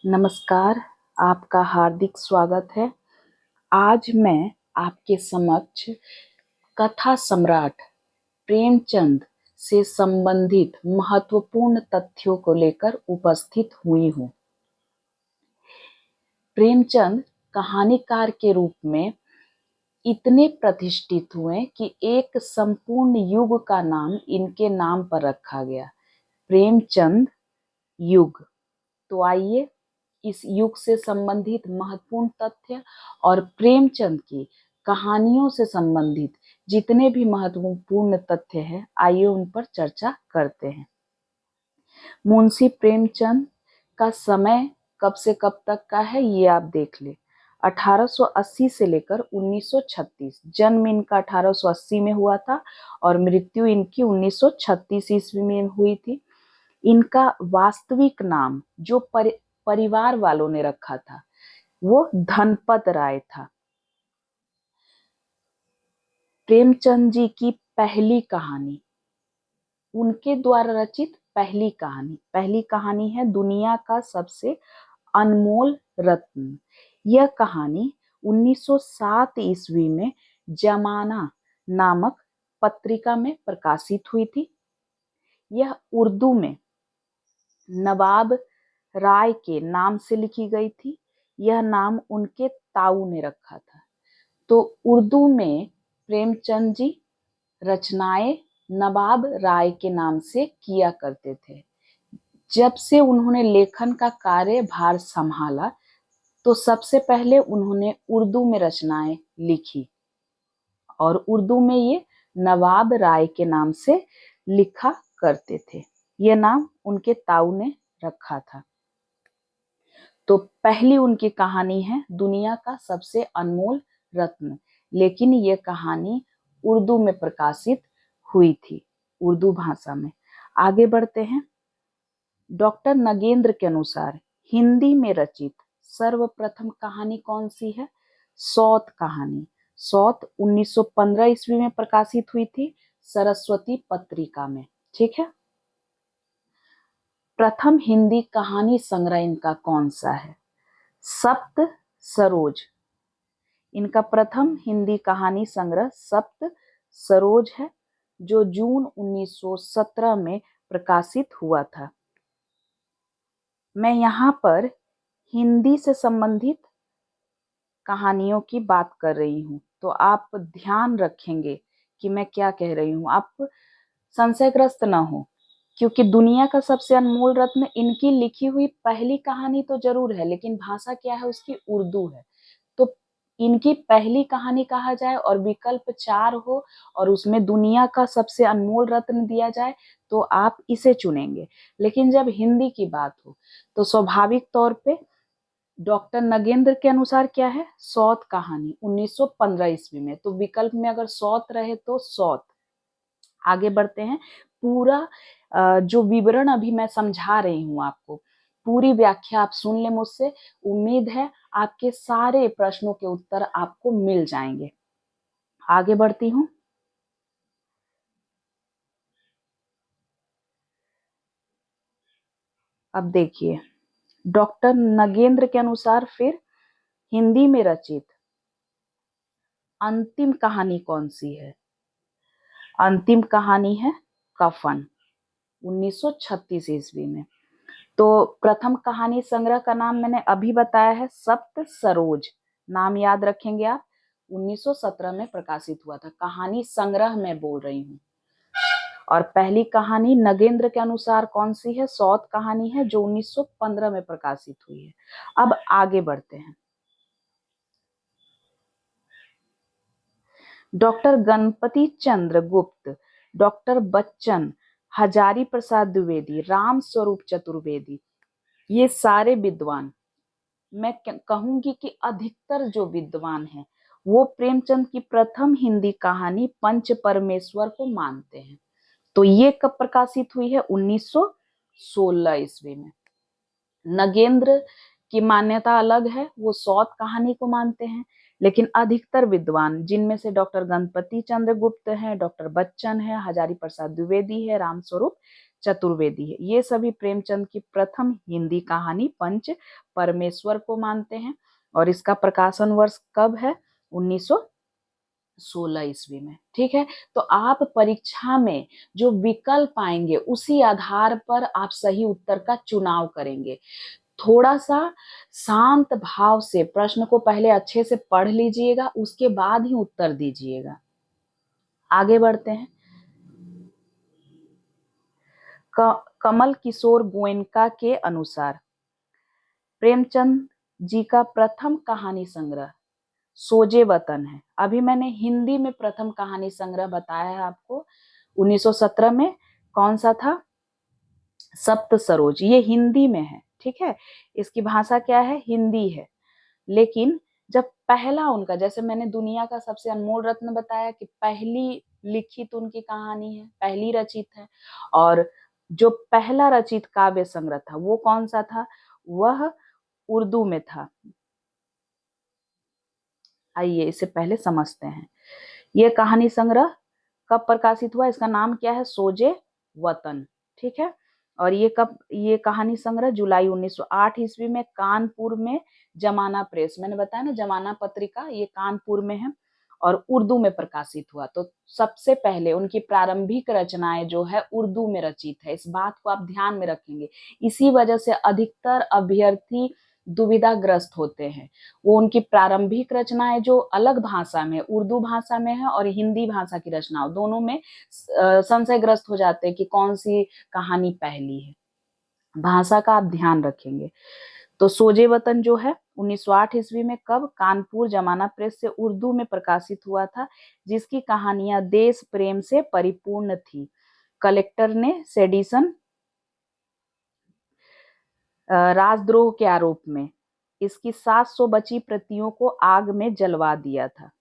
नमस्कार, आपका हार्दिक स्वागत है। आज मैं आपके समक्ष कथा सम्राट प्रेमचंद से संबंधित महत्वपूर्ण तथ्यों को लेकर उपस्थित हुई हूँ। प्रेमचंद कहानीकार के रूप में इतने प्रतिष्ठित हुए कि एक संपूर्ण युग का नाम इनके नाम पर रखा गया, प्रेमचंद युग। तो आइए इस युग से संबंधित महत्वपूर्ण तथ्य और प्रेमचंद की कहानियों से संबंधित जितने भी महत्वपूर्ण तथ्य हैं, आइए उन पर चर्चा करते हैं। मुंशी प्रेमचंद का समय कब से कब तक का है, ये आप देख ले। 1880 से लेकर 1936। जन्म इनका 1880 में हुआ था और मृत्यु इनकी 1936 ईस्वी में हुई थी। इनका वास्तविक नाम जो परिवार वालों ने रखा था वो धनपत राय था। प्रेमचंद जी की पहली कहानी, उनके द्वारा रचित पहली कहानी है दुनिया का सबसे अनमोल रत्न। यह कहानी 1907 ईस्वी में जमाना नामक पत्रिका में प्रकाशित हुई थी। यह उर्दू में नवाब राय के नाम से लिखी गई थी। यह नाम उनके ताऊ ने रखा था। तो उर्दू में प्रेमचंद जी रचनाएं नवाब राय के नाम से किया करते थे। जब से उन्होंने लेखन का कार्यभार संभाला तो सबसे पहले उन्होंने उर्दू में रचनाएं लिखी और उर्दू में ये नवाब राय के नाम से लिखा करते थे। यह नाम उनके ताऊ ने रखा था। तो पहली उनकी कहानी है दुनिया का सबसे अनमोल रत्न, लेकिन यह कहानी उर्दू में प्रकाशित हुई थी, उर्दू भाषा में। आगे बढ़ते हैं। डॉक्टर नगेंद्र के अनुसार हिंदी में रचित सर्वप्रथम कहानी कौन सी है? सौत कहानी। सौत 1915 ईस्वी में प्रकाशित हुई थी सरस्वती पत्रिका में। ठीक है। प्रथम हिंदी कहानी संग्रह इनका कौन सा है? सप्त सरोज। इनका प्रथम हिंदी कहानी संग्रह सप्त सरोज है, जो जून 1917 में प्रकाशित हुआ था। मैं यहाँ पर हिंदी से संबंधित कहानियों की बात कर रही हूँ, तो आप ध्यान रखेंगे कि मैं क्या कह रही हूँ, आप संशयग्रस्त ना हो, क्योंकि दुनिया का सबसे अनमोल रत्न इनकी लिखी हुई पहली कहानी तो जरूर है, लेकिन भाषा क्या है उसकी? उर्दू है। तो इनकी पहली कहानी कहा जाए और विकल्प 4 हो और उसमें दुनिया का सबसे अनमोल रत्न दिया जाए तो आप इसे चुनेंगे। लेकिन जब हिंदी की बात हो तो स्वाभाविक तौर पे डॉक्टर नगेंद्र के अनुसार क्या है? सौत कहानी 1915 ईस्वी में। तो विकल्प में अगर सौत रहे तो सौत। आगे बढ़ते हैं। पूरा जो विवरण अभी मैं समझा रही हूँ आपको, पूरी व्याख्या आप सुन ले मुझसे। उम्मीद है आपके सारे प्रश्नों के उत्तर आपको मिल जाएंगे। आगे बढ़ती हूँ। अब देखिए, डॉक्टर नगेंद्र के अनुसार फिर हिंदी में रचित अंतिम कहानी कौन सी है? अंतिम कहानी है कफन, 1936 ईस्वी में। तो प्रथम कहानी संग्रह का नाम मैंने अभी बताया है सप्त सरोज। नाम याद रखेंगे आप। 1917 में प्रकाशित हुआ था। कहानी संग्रह में बोल रही हूँ। और पहली कहानी नगेंद्र के अनुसार कौन सी है? सौत कहानी है, जो 1915 में प्रकाशित हुई है। अब आगे बढ़ते हैं। डॉक्टर गणपति चंद्र गुप्त, डॉक्टर बच्चन, हजारी प्रसाद द्विवेदी, राम स्वरूप चतुर्वेदी, ये सारे विद्वान, मैं कहूंगी कि अधिकतर जो विद्वान हैं वो प्रेमचंद की प्रथम हिंदी कहानी पंच परमेश्वर को मानते हैं। तो ये कब प्रकाशित हुई है? 1916 ईस्वी में। नगेंद्र की मान्यता अलग है, वो सौत कहानी को मानते हैं, लेकिन अधिकतर विद्वान, जिनमें से डॉक्टर गणपति चंद्र गुप्त हैं, डॉक्टर बच्चन है, हजारी प्रसाद द्विवेदी है, रामस्वरूप चतुर्वेदी है। ये सभी प्रेमचंद की प्रथम हिंदी कहानी पंच परमेश्वर को मानते हैं और इसका प्रकाशन वर्ष कब है? 1916 ईस्वी में। ठीक है, तो आप परीक्षा में जो विकल्प आएंगे उसी आधार पर आप सही उत्तर का चुनाव करेंगे। थोड़ा सा शांत भाव से प्रश्न को पहले अच्छे से पढ़ लीजिएगा, उसके बाद ही उत्तर दीजिएगा। आगे बढ़ते हैं। कमल किशोर गोयनका के अनुसार प्रेमचंद जी का प्रथम कहानी संग्रह सोजे वतन है। अभी मैंने हिंदी में प्रथम कहानी संग्रह बताया है आपको 1917 में। कौन सा था? सप्त सरोज। ये हिंदी में है। ठीक है, इसकी भाषा क्या है? हिंदी है। लेकिन जब पहला उनका, जैसे मैंने दुनिया का सबसे अनमोल रत्न बताया कि पहली लिखित उनकी कहानी है, पहली रचित है, और जो पहला रचित काव्य संग्रह था वो कौन सा था? वह उर्दू में था। आइए इसे पहले समझते हैं। यह कहानी संग्रह कब प्रकाशित हुआ? इसका नाम क्या है? सोजे वतन। ठीक है, और ये कहानी संग्रह जुलाई 1908 ईस्वी में कानपुर में जमाना प्रेस, मैंने बताया ना जमाना पत्रिका, ये कानपुर में है और उर्दू में प्रकाशित हुआ। तो सबसे पहले उनकी प्रारंभिक रचनाएं जो है उर्दू में रचित है। इस बात को आप ध्यान में रखेंगे। इसी वजह से अधिकतर अभ्यर्थी दुविधाग्रस्त होते हैं। वो उनकी प्रारंभिक रचनाएं जो अलग भाषा में, उर्दू भाषा में है और हिंदी भाषा की रचनाओं दोनों में संशयग्रस्त हो जाते हैं कि कौन सी कहानी पहली है। भाषा का आप ध्यान रखेंगे। तो सोजे वतन जो है 1908 ईस्वी में कब? कानपुर जमाना प्रेस से उर्दू में प्रकाशित हुआ था, जिसकी कहानियां देश प्रेम से परिपूर्ण थी। कलेक्टर ने सेडिशन राजद्रोह के आरोप में इसकी 700 बची प्रतियों को आग में जलवा दिया था।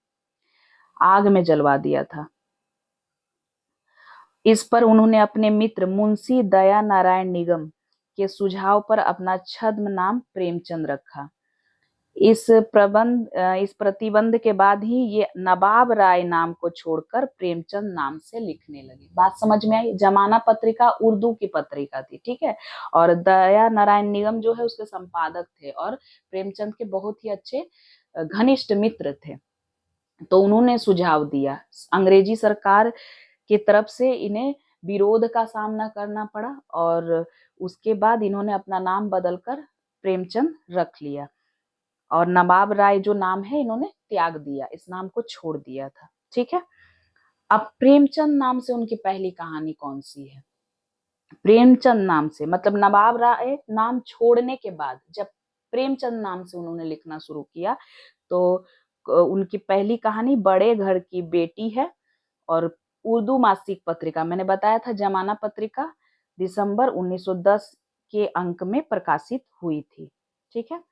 इस पर उन्होंने अपने मित्र मुंशी दया नारायण निगम के सुझाव पर अपना छद्म नाम प्रेमचंद रखा। इस प्रतिबंध के बाद ही ये नवाब राय नाम को छोड़कर प्रेमचंद नाम से लिखने लगे। बात समझ में आई? जमाना पत्रिका उर्दू की पत्रिका थी। ठीक है, और दया नारायण निगम जो है उसके संपादक थे और प्रेमचंद के बहुत ही अच्छे घनिष्ठ मित्र थे। तो उन्होंने सुझाव दिया। अंग्रेजी सरकार की तरफ से इन्हें विरोध का सामना करना पड़ा और उसके बाद इन्होंने अपना नाम बदलकर प्रेमचंद रख लिया और नवाब राय जो नाम है इन्होंने त्याग दिया, इस नाम को छोड़ दिया था। ठीक है, अब प्रेमचंद नाम से उनकी पहली कहानी कौन सी है? प्रेमचंद नाम से मतलब नवाब राय नाम छोड़ने के बाद जब प्रेमचंद नाम से उन्होंने लिखना शुरू किया तो उनकी पहली कहानी बड़े घर की बेटी है और उर्दू मासिक पत्रिका, मैंने बताया था जमाना पत्रिका, दिसंबर 1910 के अंक में प्रकाशित हुई थी। ठीक है,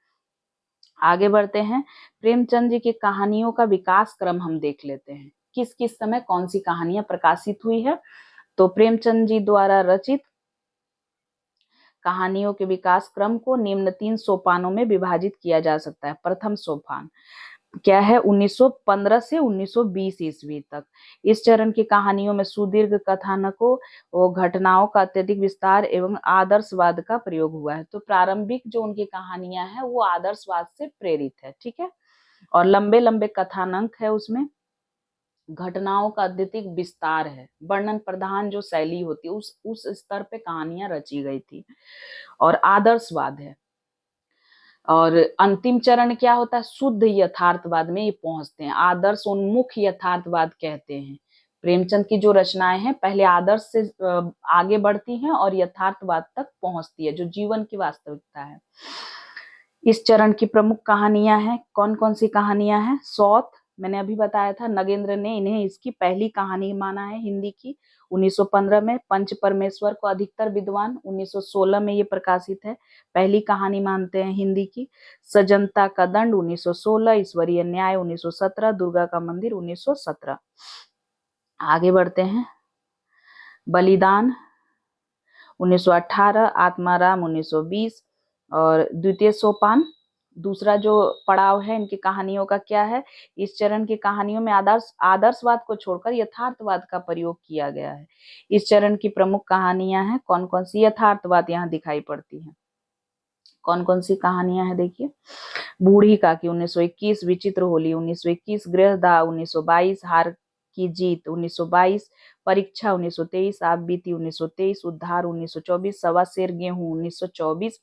आगे बढ़ते हैं। प्रेमचंद जी की कहानियों का विकास क्रम हम देख लेते हैं। किस किस समय कौन सी कहानियां प्रकाशित हुई है? तो प्रेमचंद जी द्वारा रचित कहानियों के विकास क्रम को निम्न 3 सोपानों में विभाजित किया जा सकता है। प्रथम सोपान क्या है? 1915 से 1920 ईस्वी तक। इस चरण की कहानियों में सुदीर्घ कथानकों और घटनाओं का अत्यधिक विस्तार एवं आदर्शवाद का प्रयोग हुआ है। तो प्रारंभिक जो उनकी कहानियां हैं वो आदर्शवाद से प्रेरित है। ठीक है, और लंबे लंबे कथानक है, उसमें घटनाओं का अत्यधिक विस्तार है, वर्णन प्रधान जो शैली होती है उस स्तर पे कहानियां रची गई थी और आदर्शवाद है। और अंतिम चरण क्या होता है? शुद्ध यथार्थवाद में ये पहुंचते हैं, आदर्श उन्मुख यथार्थवाद कहते हैं। प्रेमचंद की जो रचनाएं हैं पहले आदर्श से आगे बढ़ती हैं और यथार्थवाद तक पहुंचती है जो जीवन की वास्तविकता है। इस चरण की प्रमुख कहानियां हैं, कौन कौन सी कहानियां हैं? सौत, मैंने अभी बताया था, नगेंद्र ने इन्हें इसकी पहली कहानी माना है हिंदी की 1915 में। पंच परमेश्वर को अधिकतर विद्वान 1916 में ये प्रकाशित है, पहली कहानी मानते हैं हिंदी की। सजनता का दंड 1916, ईश्वरीय न्याय 1917, दुर्गा का मंदिर 1917। आगे बढ़ते हैं। बलिदान 1918, आत्माराम 1920 और द्वितीय सोपान दूसरा जो पड़ाव है इनकी कहानियों का क्या है, इस चरण की कहानियों में आदर्शवाद को छोड़कर यथार्थवाद का प्रयोग किया गया है। इस चरण की प्रमुख कहानियां हैं कौन कौन सी, यथार्थवाद यहाँ दिखाई पड़ती है। कौन कौन सी कहानियां हैं देखिए, बूढ़ी काकी 1921, विचित्र होली 1921, गृहदाह 1922, हार की जीत 1922, परीक्षा 1923, आप बीती 1923, उद्धार 1924, सवा शेर गेहूं 1924,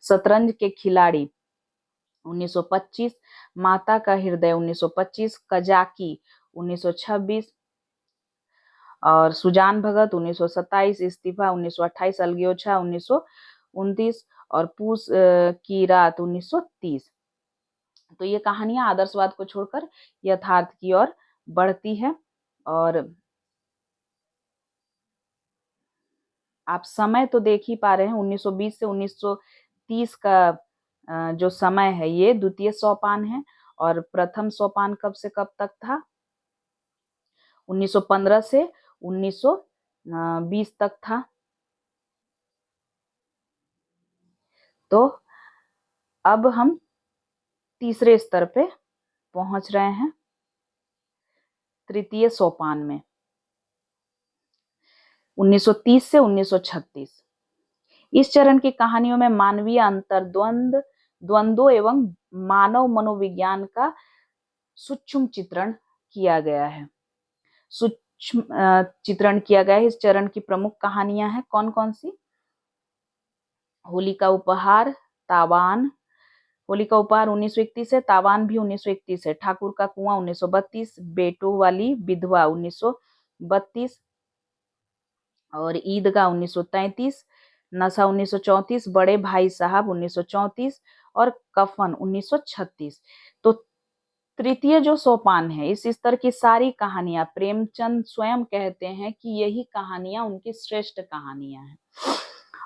शतरंज के खिलाड़ी 1925, माता का हृदय 1925, कजाकी 1926 और सुजान भगत 1927, इस्तीफा 1928, अलग्योछा 1929 और पूस की रात 1930। तो ये कहानियां आदर्शवाद को छोड़कर यथार्थ की ओर बढ़ती है। और आप समय तो देख ही पा रहे हैं, 1920 से 1930 का जो समय है ये द्वितीय सोपान है, और प्रथम सोपान कब से कब तक था, 1915 से 1920 तक था। तो अब हम तीसरे स्तर पे पहुंच रहे हैं, तृतीय सोपान में, 1930 से 1936। इस चरण की कहानियों में मानवीय द्वंद्वों एवं मानव मनोविज्ञान का सूक्ष्म चित्रण किया गया है। चित्रण किया गया है। इस चरण की प्रमुख कहानियां हैं कौन कौन सी, होली का उपहार, तावान, होली का उपहार 1931 है, तावान भी 1931 है, ठाकुर का कुआं 1932, बेटों वाली विधवा 1932 और ईदगाह 1933, नशा 1934, बड़े भाई साहब 1934 और कफन 1936। तो तृतीय जो सोपान है, इस स्तर की सारी कहानियां प्रेमचंद स्वयं कहते हैं कि यही कहानियां उनकी श्रेष्ठ कहानियां हैं।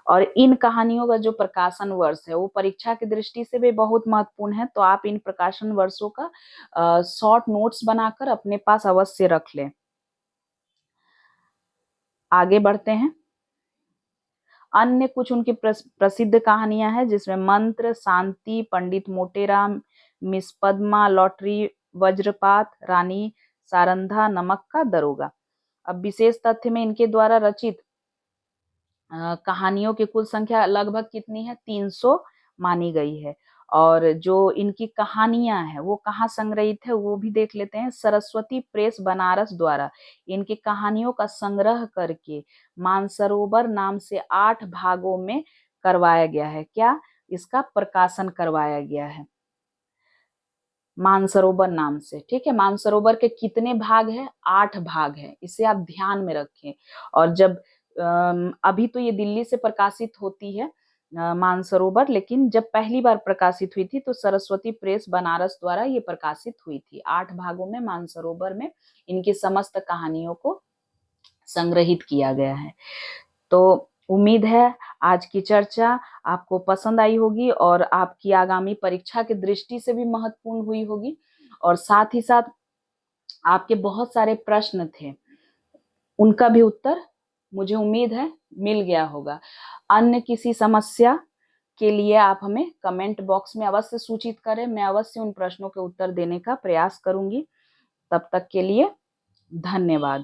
और इन कहानियों का जो प्रकाशन वर्ष है वो परीक्षा की दृष्टि से भी बहुत महत्वपूर्ण है। तो आप इन प्रकाशन वर्षों का शॉर्ट नोट्स बनाकर अपने पास अवश्य रख लें। आगे बढ़ते हैं। अन्य कुछ उनकी प्रसिद्ध कहानियां हैं जिसमें मंत्र, शांति, पंडित मोटेराम, मिस पद्मा, लॉटरी, वज्रपात, रानी सारंधा, नमक का दरोगा। अब विशेष तथ्य में इनके द्वारा रचित कहानियों की कुल संख्या लगभग कितनी है, 300 मानी गई है। और जो इनकी कहानियां हैं वो कहाँ संग्रहित है वो भी देख लेते हैं। सरस्वती प्रेस बनारस द्वारा इनकी कहानियों का संग्रह करके मानसरोवर नाम से 8 भागों में करवाया गया है। क्या, इसका प्रकाशन करवाया गया है मानसरोवर नाम से। ठीक है, मानसरोवर के कितने भाग है, 8 भाग है, इसे आप ध्यान में रखें। और जब अभी तो ये दिल्ली से प्रकाशित होती है मानसरोवर, लेकिन जब पहली बार प्रकाशित हुई थी तो सरस्वती प्रेस बनारस द्वारा ये प्रकाशित हुई थी। 8 भागों में मानसरोवर में इनकी समस्त कहानियों को संग्रहित किया गया है। तो उम्मीद है आज की चर्चा आपको पसंद आई होगी और आपकी आगामी परीक्षा की दृष्टि से भी महत्वपूर्ण हुई होगी। और साथ ही साथ आपके बहुत सारे प्रश्न थे, उनका भी उत्तर मुझे उम्मीद है मिल गया होगा। अन्य किसी समस्या के लिए आप हमें कमेंट बॉक्स में अवश्य सूचित करें, मैं अवश्य उन प्रश्नों के उत्तर देने का प्रयास करूंगी। तब तक के लिए धन्यवाद।